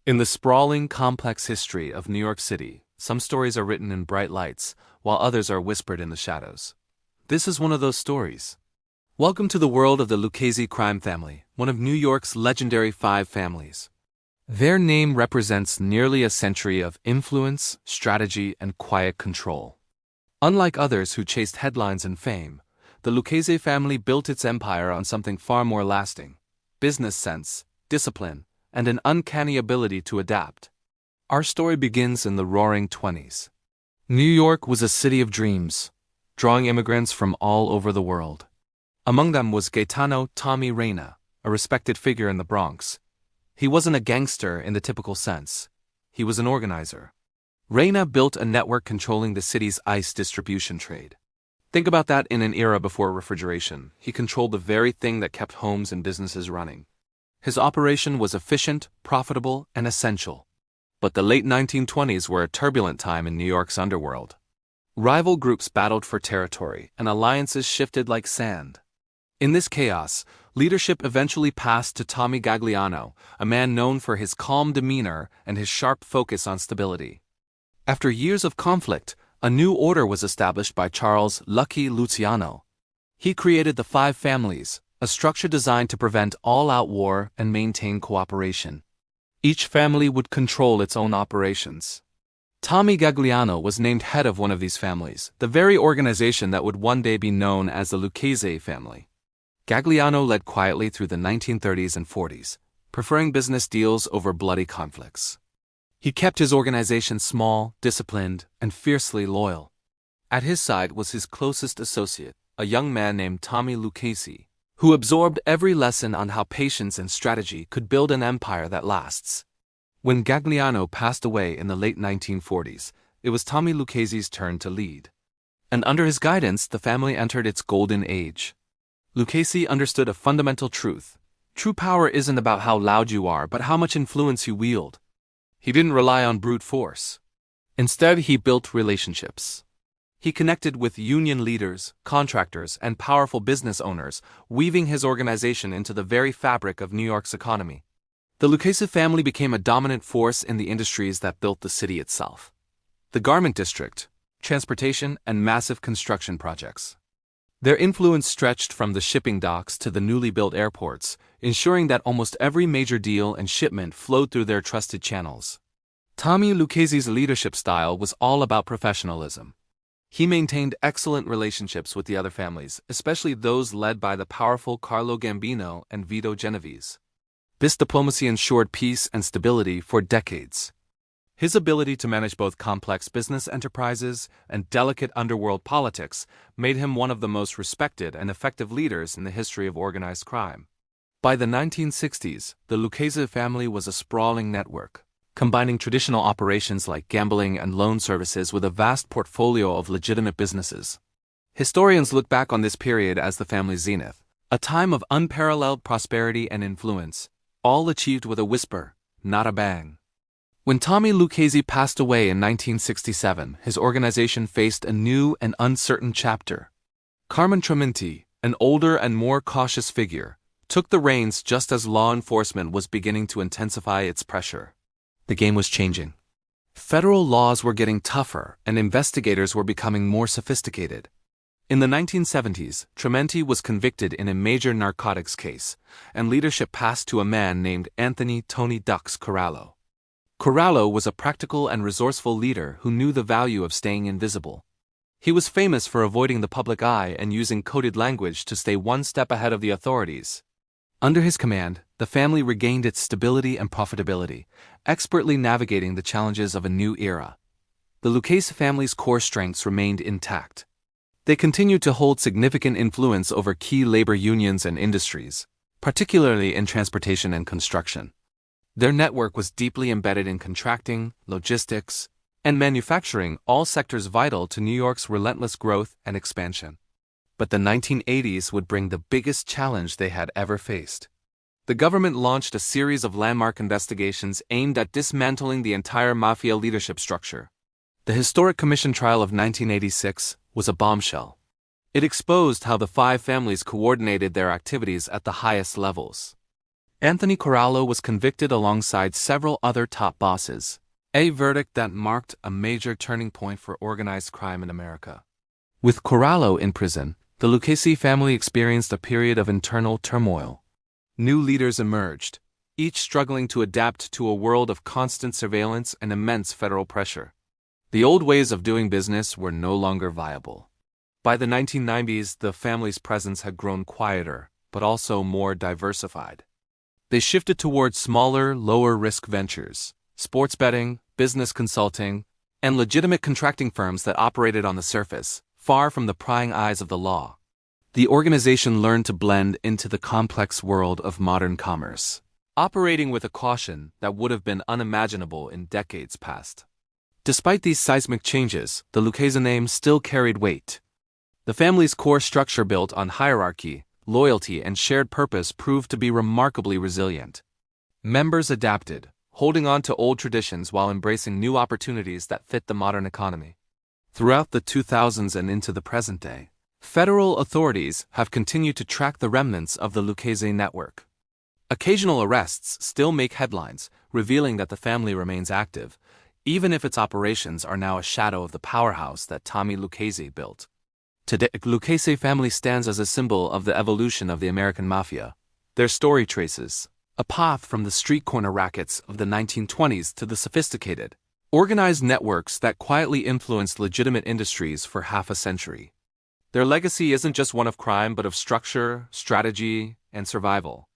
In the sprawling, complex history of New York City, some stories are written in bright lights, while others are whispered in the shadows. This is one of those stories. Welcome to the world of the Lucchese crime family, one of New York's legendary five families. Their name represents nearly a century of influence, strategy, and quiet control. Unlike others who chased headlines and fame, the Lucchese family built its empire on something far more lasting: business sense, discipline, and an uncanny ability to adapt. Our story begins in the Roaring '20s. New York was a city of dreams, drawing immigrants from all over the world. Among them was Gaetano Tommy Reyna, a respected figure in the Bronx. He wasn't a gangster in the typical sense. He was an organizer. Reyna built a network controlling the city's ice distribution trade. Think about that in an era before refrigeration. He controlled the very thing that kept homes and businesses running. His operation was efficient, profitable, and essential. But the late 1920s were a turbulent time in New York's underworld. Rival groups battled for territory, and alliances shifted like sand. In this chaos, leadership eventually passed to Tommy Gagliano, a man known for his calm demeanor and his sharp focus on stability. After years of conflict, a new order was established by Charles "Lucky" Luciano. He created the Five Families, a structure designed to prevent all-out war and maintain cooperation. Each family would control its own operations. Tommy Gagliano was named head of one of these families, the very organization that would one day be known as the Lucchese family. Gagliano led quietly through the 1930s and 40s, preferring business deals over bloody conflicts. He kept his organization small, disciplined, and fiercely loyal. At his side was his closest associate, a young man named Tommy Lucchese, who absorbed every lesson on how patience and strategy could build an empire that lasts. When Gagliano passed away in the late 1940s, it was Tommy Lucchese's turn to lead. And under his guidance, the family entered its golden age. Lucchese understood a fundamental truth. True power isn't about how loud you are, but how much influence you wield. He didn't rely on brute force. Instead, he built relationships. He connected with union leaders, contractors, and powerful business owners, weaving his organization into the very fabric of New York's economy. The Lucchese family became a dominant force in the industries that built the city itself: the garment district, transportation, and massive construction projects. Their influence stretched from the shipping docks to the newly built airports, ensuring that almost every major deal and shipment flowed through their trusted channels. Tommy Lucchese's leadership style was all about professionalism. He maintained excellent relationships with the other families, especially those led by the powerful Carlo Gambino and Vito Genovese. This diplomacy ensured peace and stability for decades. His ability to manage both complex business enterprises and delicate underworld politics made him one of the most respected and effective leaders in the history of organized crime. By the 1960s, the Lucchese family was a sprawling network, combining traditional operations like gambling and loan services with a vast portfolio of legitimate businesses. Historians look back on this period as the family's zenith, a time of unparalleled prosperity and influence, all achieved with a whisper, not a bang. When Tommy Lucchese passed away in 1967, his organization faced a new and uncertain chapter. Carmine Trementi, an older and more cautious figure, took the reins just as law enforcement was beginning to intensify its pressure. The game was changing. Federal laws were getting tougher, and investigators were becoming more sophisticated. In the 1970s, Trementi was convicted in a major narcotics case, and leadership passed to a man named Anthony "Tony Ducks" Corallo. Corallo was a practical and resourceful leader who knew the value of staying invisible. He was famous for avoiding the public eye and using coded language to stay one step ahead of the authorities. Under his command, the family regained its stability and profitability, expertly navigating the challenges of a new era. The Lucchese family's core strengths remained intact. They continued to hold significant influence over key labor unions and industries, particularly in transportation and construction. Their network was deeply embedded in contracting, logistics, and manufacturing, all sectors vital to New York's relentless growth and expansion. But the 1980s would bring the biggest challenge they had ever faced. The government launched a series of landmark investigations aimed at dismantling the entire Mafia leadership structure. The historic Commission trial of 1986 was a bombshell. It exposed how the five families coordinated their activities at the highest levels. Anthony Corallo was convicted alongside several other top bosses, a verdict that marked a major turning point for organized crime in America. With Corallo in prison, the Lucchese family experienced a period of internal turmoil. New leaders emerged, each struggling to adapt to a world of constant surveillance and immense federal pressure. The old ways of doing business were no longer viable. By the 1990s, the family's presence had grown quieter, but also more diversified. They shifted towards smaller, lower-risk ventures, sports betting, business consulting, and legitimate contracting firms that operated on the surface, far from the prying eyes of the law. The organization learned to blend into the complex world of modern commerce, operating with a caution that would have been unimaginable in decades past. Despite these seismic changes, the Lucchese name still carried weight. The family's core structure built on hierarchy, loyalty, and shared purpose proved to be remarkably resilient. Members adapted, holding on to old traditions while embracing new opportunities that fit the modern economy. Throughout the 2000s and into the present day, federal authorities have continued to track the remnants of the Lucchese network. Occasional arrests still make headlines, revealing that the family remains active, even if its operations are now a shadow of the powerhouse that Tommy Lucchese built. Today, the Lucchese family stands as a symbol of the evolution of the American Mafia. Their story traces a path from the street corner rackets of the 1920s to the sophisticated, organized networks that quietly influenced legitimate industries for half a century. Their legacy isn't just one of crime but of structure, strategy, and survival.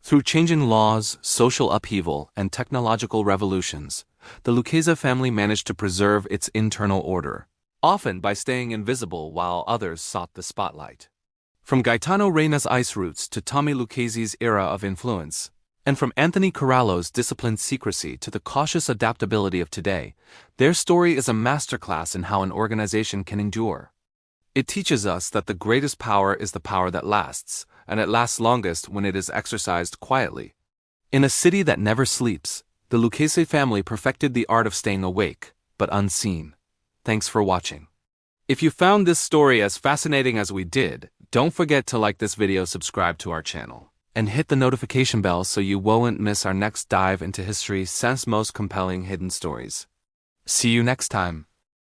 Through changing laws, social upheaval, and technological revolutions, the Lucchese family managed to preserve its internal order, often by staying invisible while others sought the spotlight. From Gaetano Reina's ice roots to Tommy Lucchese's era of influence, and from Anthony Corallo's disciplined secrecy to the cautious adaptability of today, their story is a masterclass in how an organization can endure. It teaches us that the greatest power is the power that lasts, and it lasts longest when it is exercised quietly. In a city that never sleeps, the Lucchese family perfected the art of staying awake, but unseen. Thanks for watching. If you found this story as fascinating as we did, don't forget to like this video, subscribe to our channel, and hit the notification bell so you won't miss our next dive into history's most compelling hidden stories. See you next time.